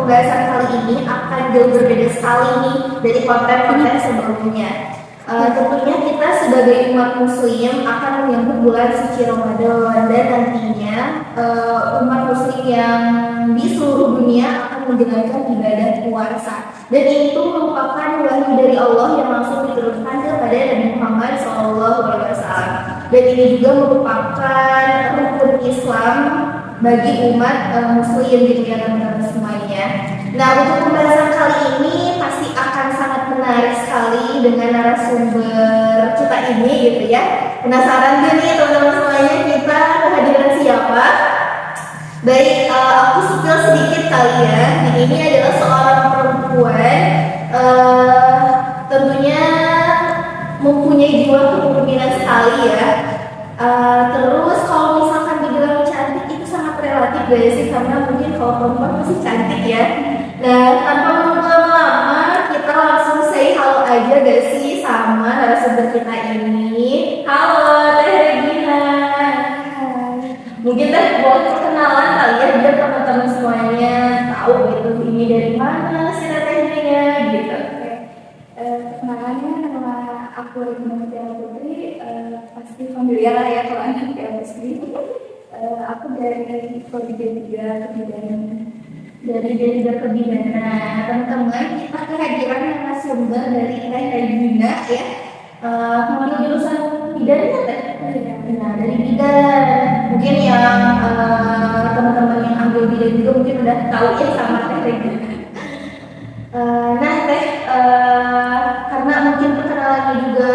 pembahasan kali ini akan jauh berbeda sekali nih dari konten-konten sebelumnya. Tentunya kita sebagai umat muslim akan menyambut bulan suci Ramadan, dan nantinya umat muslim yang di seluruh dunia akan menjalankan ibadah puasa. Dan itu merupakan wahyu dari Allah yang langsung diturunkan kepada Nabi Muhammad SAW. Dan ini juga merupakan rukun Islam bagi umat muslim gitu ya teman-teman semuanya. Nah, untuk pembahasan kali ini pasti akan sangat menarik sekali dengan narasumber kita ini gitu ya. Penasaran gak nih teman-teman semuanya kita kehadiran siapa? Baik, aku spill sedikit kali ya. Nah, ini adalah seorang perempuan tentunya mempunyai jiwa kepemimpinan sekali ya. Terus kalau misalkan dibilang cantik itu sangat relatif guys sih, karena mungkin kalau perempuan pasti cantik ya. Nah, tanpa lama-lama kita langsung say halo aja guys sih sama narasumber kita ini. Halo Teh Regina. Mungkin Teh boleh perkenalan kali ya biar teman-teman semuanya tahu gitu ini dari mana sih Teh Regina gitu. Perkenalannya nama aku Regina Mutiara Putri, pasti familiar lah ya kalau anak PLSD. Aku dari Prodi D3 Kebidanan. Dari D3 Kebidanan, teman-teman kita kehadiran narasumber dari Teh Regina ya. Mengambil jurusan pidana Teh? Nah, dari bidan. Mungkin yang teman-teman yang ambil bidan juga mungkin udah tahu ya sama Teh Regina. Nah Teh, karena mungkin perkenalannya juga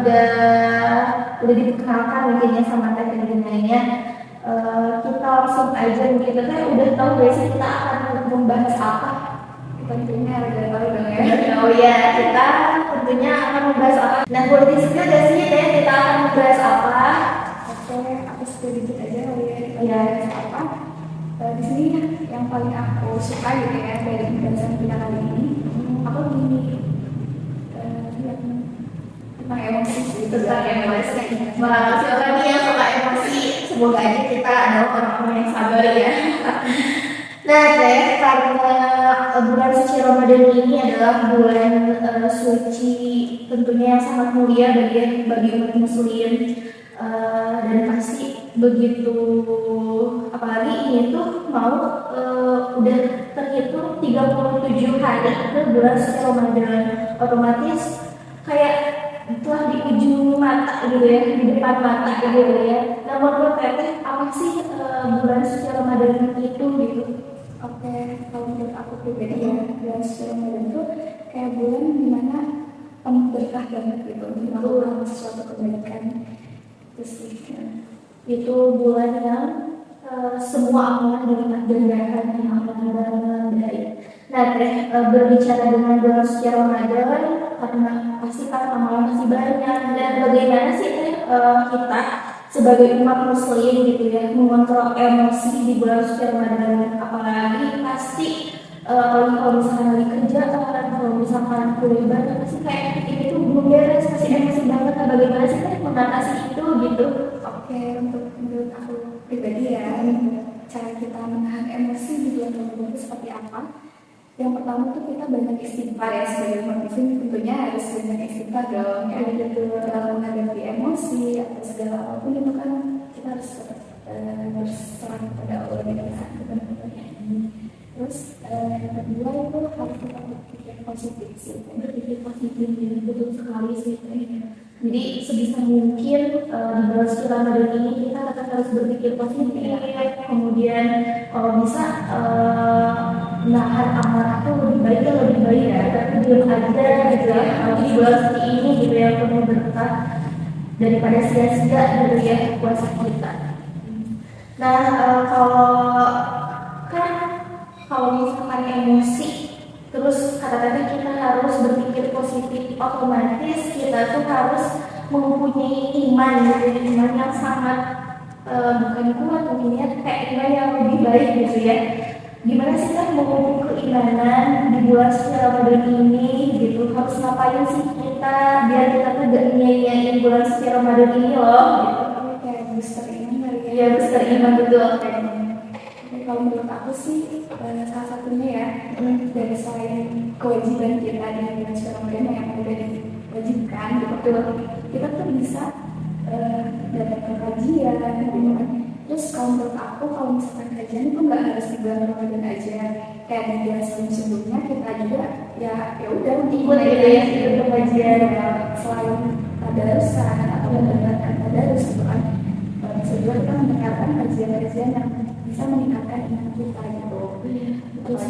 udah diperkenalkan mungkin ya sama Teh Regina-nya. Kita langsung aja mungkin Teh udah tahu gak sih kita akan membahas apa? Tentunya udah tahu dong ya. Oh ya, kita tentunya akan membahas apa? Nah, boleh di-spill gak sih Teh kita akan membahas apa? Oke, aku sedikit aja kali ya. Ya, apa? Di sini yang paling aku suka gitu ya dari pembahasan kita kali ini, aku gini tentang emosi sih. Tentang emosi. Wah, siapa nih yang suka emosi? Semoga aja kita adalah orang-orang yang sabar ya. Nah Teh, karena bulan suci Ramadan ini adalah bulan suci tentunya yang sangat mulia bagi umat muslim, dan pasti begitu, apalagi ini tuh mau udah terhitung 37 hari ke bulan suci Ramadan, otomatis kayak telah di ujung mata gitu ya, di depan mata gitu ya. Nah menurut Teteh apa sih bulan suci Ramadan itu gitu? Oke, kalau menurut aku pribadi ya, bulan suci Ramadan itu kayak bulan dimana penuh berkah banget gitu untuk melakukan sesuatu kebaikan. Terus Itu bulan yang semua amalan dilipat gandakan yang amalan baik. Nah Teh, berbicara dengan bulan suci Ramadan karena pasti kan amalan masih banyak, dan bagaimana sih Teh kita sebagai umat muslim gitu ya mengontrol emosi di bulan suci Ramadan, apalagi pasti kalau misalkan lagi kerja, kalau misalkan kuliah banyak pasti kayak ini tuh belum beres, pasti emosi banget. Nah, bagaimana sih Teh mengatasi itu gitu? oke, untuk menurut aku pribadi ya, cara kita menahan emosi di bulan Ramadan itu seperti apa? Yang pertama tuh kita banyak istighfar ya, sebagai umat muslim tentunya harus banyak istighfar dong ya, dalam menghadapi emosi atau segala apapun itu kan kita harus berserah kepada Allah dengan sebenarnya. Terus yang kedua itu harus kita berpikir positif sih, Berpikir positif ya, betul sekali sih Teh. Jadi sebisa mungkin di bulan suci Ramadan ini kita tetap harus berpikir positif. Kemudian kalau bisa nahan amarah itu lebih baik ya, tapi diam aja gitu ya. Di bulan suci ini gitu ya, penuh berkah daripada sia-sia gitu ya puasa kita. Nah kalau misalkan emosi terus kata-kata kita harus berpikir positif, otomatis kita tuh harus mempunyai iman gitu, iman yang sangat bukan kuat mungkin ya, kayak iman yang lebih baik gitu ya. Gimana sih kan memupuk keimanan di bulan suci Ramadan ini gitu, harus ngapain sih kita biar kita tuh gak nyanyiin bulan suci Ramadan ini loh gitu. kayak booster iman kali ya. Ya booster iman betul. kalau menurut aku sih salah satunya ya dari selain kewajiban kita di bulan suci Ramadan yang udah diwajibkan gitu, kita tuh bisa datang ke kajian gitu kan. Terus kalau menurut aku kalau misalkan kajian itu nggak harus di bulan Ramadan aja, kayak di bulan sebelumnya kita juga ya udah Ikut gitu ya, ikut kajian. selain tadarusan atau mendengarkan tadarus gitu kan, bisa juga kita mendengarkan kajian-kajian yang bisa meningkatkan iman kita gitu. Terus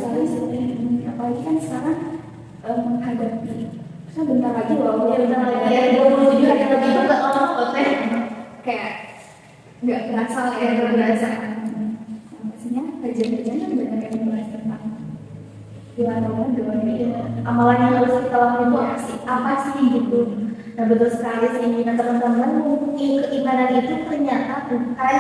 apalagi kan sekarang menghadapi bentar lagi loh, Ya bentar lagi ya, 27 hari lagi itu nggak lama kok teh. kayak nggak berasa lah ya, Nggak berasa. pastinya kajian-kajian kan banyak yang membahas tentang bulan Ramadan gitu. Amalan yang harus kita lakukan itu apa sih gitu. Nah betul sekali sih. Nah teman-teman, mungkin keimanan itu ternyata bukan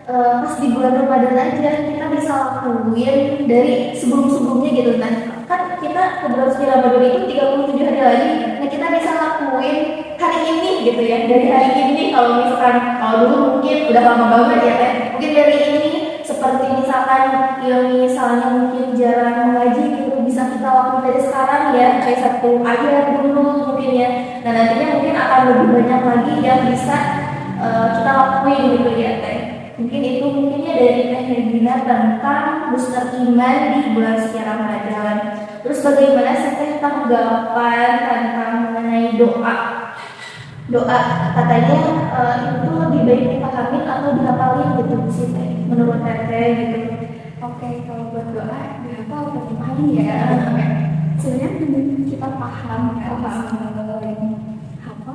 pas di bulan Ramadan aja, kita bisa lakuin dari sebelum-sebelumnya gitu. Nah kan kita ke bulan suci Ramadan itu 37 hari lagi. Nah kita bisa lakuin hari ini gitu ya, dari hari ini. Kalau misalkan kalau dulu mungkin udah lama banget ya kan, mungkin dari ini seperti misalkan yang misalnya mungkin jarang mengaji gitu, bisa kita lakukan dari sekarang ya, kayak satu ayat dulu mungkin ya. Nah nantinya mungkin akan lebih banyak lagi yang bisa kita lakuin gitu ya teh. Mungkin itu mungkinnya dari Teh Regina tentang booster iman di bulan suci Ramadan. Terus bagaimana sih Teh tanggapan tentang mengenai doa? Doa katanya itu lebih baik dipahami atau dihafalin gitu sih Teh, menurut Teteh gitu. Oke, kalau buat doa dihafal atau dipahami ya. Sebenarnya mending kita paham ya, hafal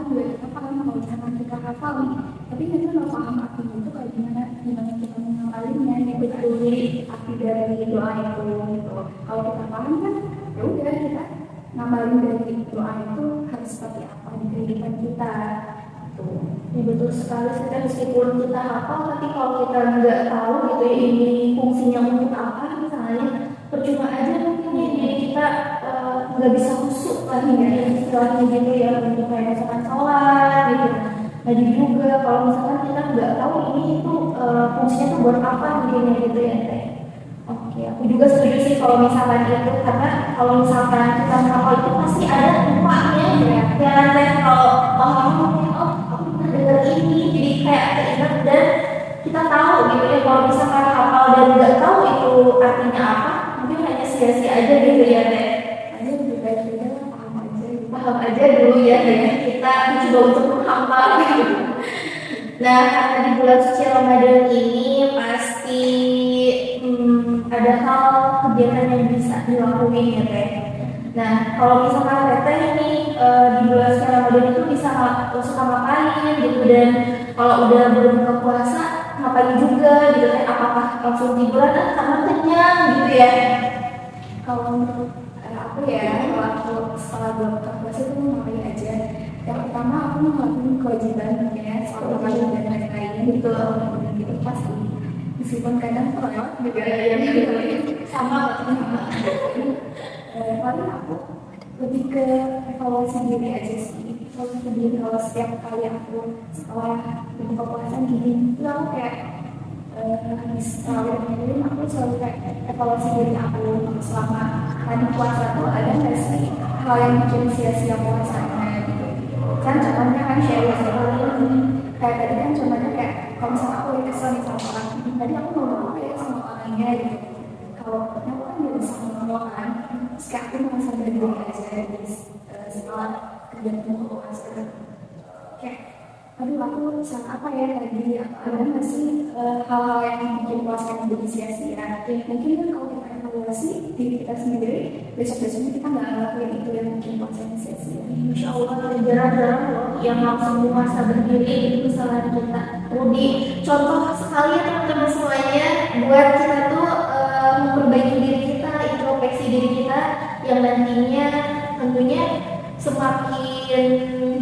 juga kita paham. Kalau misalkan kita hafal nih, tapi kita nggak paham artinya itu kayak gimana kita mengapalinnya, betul arti dari doa itu gitu. Kalau kita paham kan ya udah kita ngamalin dari doa itu harus seperti apa di kehidupan kita. Ya betul sekali sih Teh, meskipun kita hafal tapi kalau kita nggak tahu gitu ya ini fungsinya untuk apa misalnya, percuma aja mungkin ya. Jadi kita nggak bisa khusyuk lagi ya istilahnya gitu ya, untuk kayak misalkan sholat gitu. Tadi juga kalau misalkan kita nggak tahu ini itu fungsinya tuh buat apa mungkin ya gitu ya Teh. Oke, aku juga setuju sih kalau misalkan itu, karena kalau misalkan kita hafal itu pasti ada lupanya ya Teh. Kalau mungkin aku pernah dengar ini, jadi kayak keinget dan kita tahu gitu ya. Kalau misalkan hafal dan nggak tahu itu artinya apa, mungkin hanya sia-sia aja gitu ya Teh. Hanya lebih baik kita paham aja gitu. Paham aja dulu ya dengan kita mencoba untuk menghafal gitu. Nah karena di bulan suci Ramadan ini pasti ada hal kegiatan yang bisa dilakuin ya Teh. Nah kalau misalkan Teteh ini di bulan suci Ramadan itu bisa suka ngapain gitu, dan kalau udah berbuka puasa ngapain juga gitu Teh? Apakah langsung tiduran karena kenyang gitu ya? Kalau menurut aku ya, kalau aku setelah berbuka puasa itu ngapain aja. Yang pertama aku ngelakuin kewajiban ya, soal makan dan lain-lain gitu. Gitu pasti. Meskipun kadang terlewat juga ya gitu. Sama. Paling aku lebih ke evaluasi diri aja sih. Evaluasi diri kalau setiap kali aku setelah berbuka puasa gini, itu aku kayak habis Ramadan aku selalu kayak evaluasi diri aku selama tadi puasa tuh ada nggak sih hal yang bikin sia-sia puasanya gitu. Kan contohnya kan share kayak tadi kan contohnya kayak kalau misalnya aku lagi kesel nih sama orang, tadi aku mau ngomong ya sama orangnya gitu. Kalau aku kan gak bisa ngomong kan, terus kayak aku merasa berdiri aja setelah kerjaan buka puasa kayak aduh aku salah apa ya tadi, ada nggak sih hal-hal yang bikin puasa yang jadi sia-sia. Mungkin kan kalau kita evaluasi diri kita sendiri, besok-besoknya kita nggak ngelakuin itu yang bikin puasa yang sia-sia. Insya Allah jarang-jarang loh yang langsung puasa berdiri itu kesalahan kita. Perlu dicontoh sekali ya teman-teman semuanya, buat kita tuh memperbaiki diri kita, introspeksi diri kita yang nantinya tentunya semakin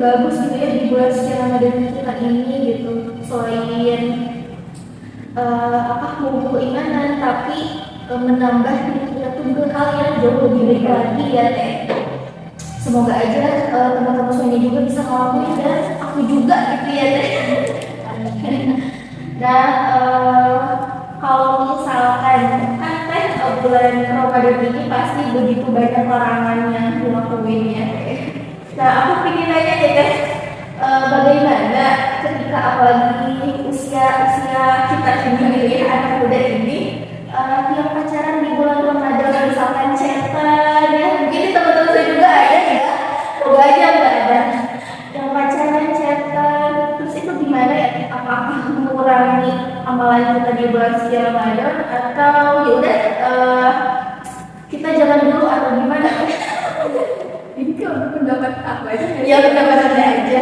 bagus gitu ya di bulan suci Ramadan kita ini gitu. Selain memupuk keimanan, tapi menambah diri kita tuh ke hal yang jauh lebih baik lagi ya Teh. Semoga aja teman-teman semuanya juga bisa ngelakuin dan aku juga gitu ya Teh. Nah kalau misalkan kan bulan Ramadan ini pasti begitu banyak larangan yang dilakuin ya. Nah, aku pengen nanya deh Teh, bagaimana ketika apalagi usia kita ini ya, anak muda ini yang pacaran di bulan Ramadan misalkan chatan ya, mungkin teman-teman saya juga ada ya, semoga aja nggak ada yang pacaran chatan, terus itu gimana ya? Apakah mengurangi amalan kita di bulan suci Ramadan atau ya udah kita jalan dulu atau gimana? Ini kalau pendapat aku aja Ya pendapat Anda aja.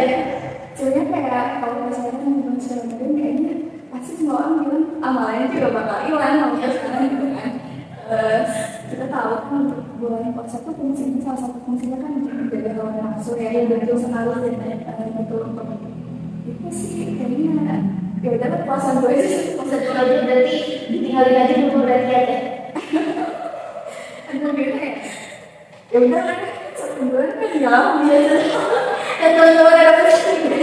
sebenarnya kayak kalau misalnya di bulan Ramadan kayaknya pasti semua orang bilang amalannya juga bakal hilang kalau sekarang gitu kan. Kita tahu kan untuk bulan puasa tuh fungsinya salah satu fungsinya kan untuk menjaga hawa nafsu ya, yang betul sekali betul itu sih kayaknya ya udah puasa gue aja. Puasa dulu aja berarti ditinggalin aja dulu berarti ya Teh. Aduh gitu ya udah kan satu bulan kan nggak lama biasa. Dan teman-teman ada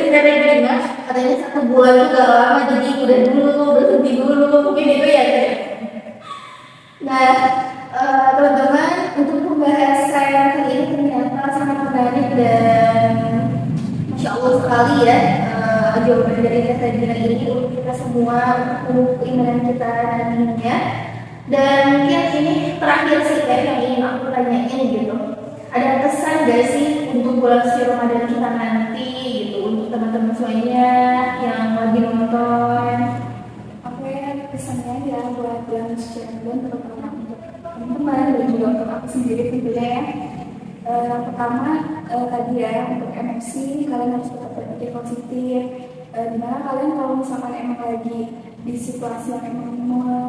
dari dengar katanya 1 bulan itu gak lama, jadi udah dulu berhenti dulu mungkin itu ya Teh. Nah, teman-teman, untuk pembahasan kali ini ternyata sangat menarik dan Masya Allah sekali ya, jawaban dari Teh Sajina ini untuk kita semua, untuk keimanan kita nantinya. Dan mungkin ini terakhir sih Teh yang ingin aku tanyain gitu. Ada kesan gak sih untuk bulan suci Ramadan kita nanti gitu, untuk teman-teman semuanya yang lagi nonton? Oke, pesannya ya buat bulan suci Ramadan terutama untuk teman-teman dan juga untuk aku sendiri tentunya ya. Yang pertama tadi ya, untuk emosi kalian harus tetap berpikir positif. Dimana kalian kalau misalkan emang lagi di situasi yang emang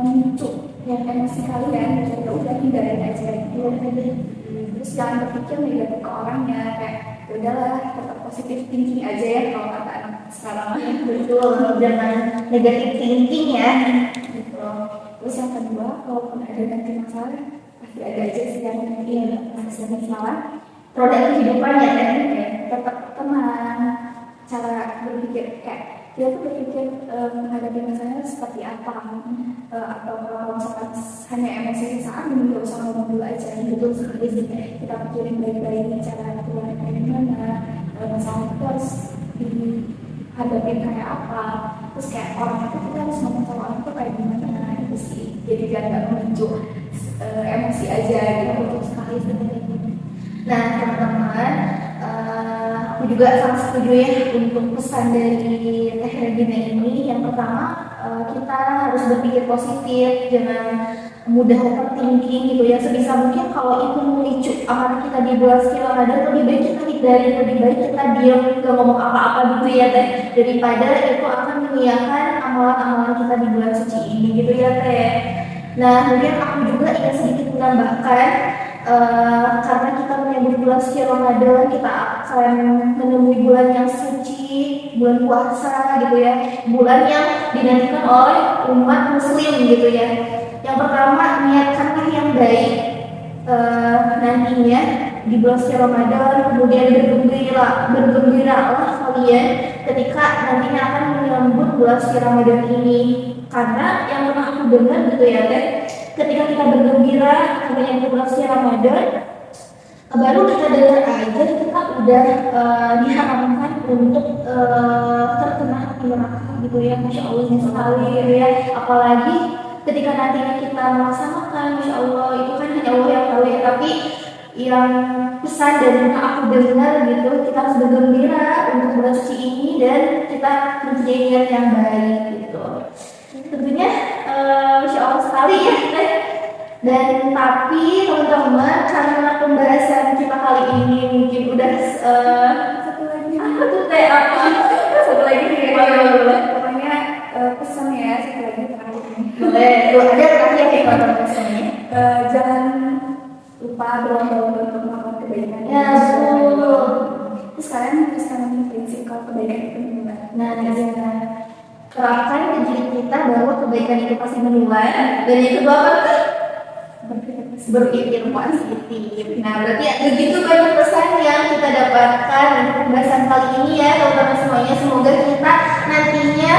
memicu yang emosi kalian, ya udah hindarin aja gitu. Terus jangan berpikir negatif ke orangnya, kayak ya udahlah tetap positif thinking aja ya kalau kata anak sekarang. Betul, jangan negatif thinking ya. Gitu. Terus yang kedua, kalaupun ada nanti masalah, pasti ada aja sih yang ada masalah. Produk kehidupan ya Teh. Tetap tenang, cara berpikir kayak dia tuh berpikir menghadapi masalahnya seperti apa, atau kalau misalkan hanya emosi saat ini nggak usah ngomong dulu aja, betul sekali sih kita pikirin baik-baik cara keluar kayak gimana, masalah itu harus dihadapi kayak apa, terus kayak orang itu kita harus ngomong sama orang itu kayak gimana itu sih, jadi biar nggak memicu emosi aja gitu. Betul sekali sebenarnya. Nah teman-teman, aku juga sangat setuju ya untuk pesan dari Teh Regina ini. Yang pertama, kita harus berpikir positif, jangan mudah overthinking gitu ya. Sebisa mungkin kalau itu memicu amarah kita di bulan suci Ramadan, lebih baik kita hindari, lebih baik kita diam, gak ngomong apa-apa gitu ya Teh, daripada itu akan mengiyakan amalan-amalan kita di bulan suci ini gitu ya Teh. Nah mungkin aku juga ingin sedikit menambahkan, karena kita menyambut bulan suci Ramadan, kita akan menemui bulan yang suci, bulan puasa gitu ya, bulan yang dinantikan oleh umat muslim gitu ya. Yang pertama, niatkanlah yang baik nantinya di bulan suci Ramadan, kemudian bergembiralah kalian ketika nantinya akan menyambut bulan suci Ramadan ini. Karena yang pernah aku dengar gitu ya Teh, ketika kita bergembira menyambut bulan suci Ramadan, baru kita dengar aja kita udah diharamkan untuk terkena api neraka gitu ya. Masya Allah sekali ya. Apalagi ketika nantinya kita melaksanakan, Masya Allah itu kan hanya Allah yang tahu ya. Tapi yang pesan dan aku dengar gitu, kita harus bergembira untuk bulan suci ini dan kita mempunyai niat yang baik gitu. Tentunya Masya Allah sekali ya Teh. Dan tapi teman-teman, karena pembahasan kita kali ini mungkin udah Satu lagi satu lagi nih pokoknya pesan ya satu lagi terakhir ini. boleh ada terakhir nih teman-teman pesannya. Jangan lupa berlomba-lomba untuk melakukan kebaikan. Ya betul. Terus kalian harus tanamkan prinsip kalau kebaikan itu menular. Nah terapkan ke diri kita bahwa kebaikan itu pasti menular. Dan yang kedua apa? Berpikir positif. Nah berarti begitu banyak pesan yang kita dapatkan dari pembahasan kali ini ya teman-teman semuanya. Semoga kita nantinya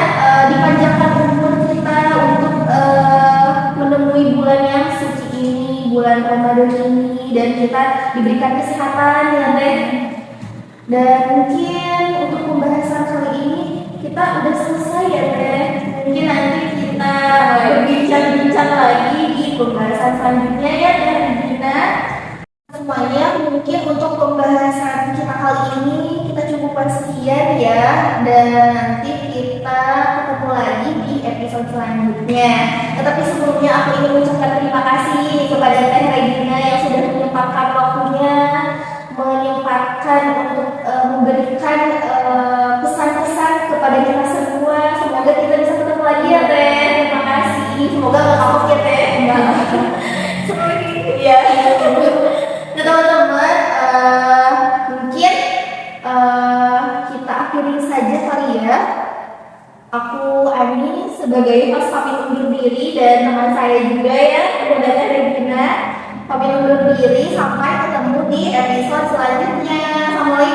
dipanjangkan umur kita untuk memenuhi bulan yang suci ini, bulan Ramadan ini, dan kita diberikan kesehatan ya Teh. Dan mungkin untuk pembahasan kali ini kita udah selesai ya Teh. Mungkin nanti kita berbincang-bincang lagi di pembahasan selanjutnya ya Teh Regina. Semuanya mungkin untuk pembahasan kita kali ini kita cukupkan sekian ya, dan nanti kita ketemu lagi di episode selanjutnya. Tetapi sebelumnya aku ingin mengucapkan terima kasih kepada Teh Regina yang sudah menyempatkan waktunya, menyempatkan untuk memberikan pesan-pesan kepada kita semua. Semoga kita bisa ketemu lagi ya Teh. Terima kasih. Semoga nggak kapok ya Teh. Seperti ya. Nah teman-teman, mungkin kita akhiri saja kali ya. Aku Ani sebagai host pamit undur diri, dan teman saya juga ya, Teh Regina, pamit undur diri. Sampai ketemu di episode selanjutnya. Assalamualaikum.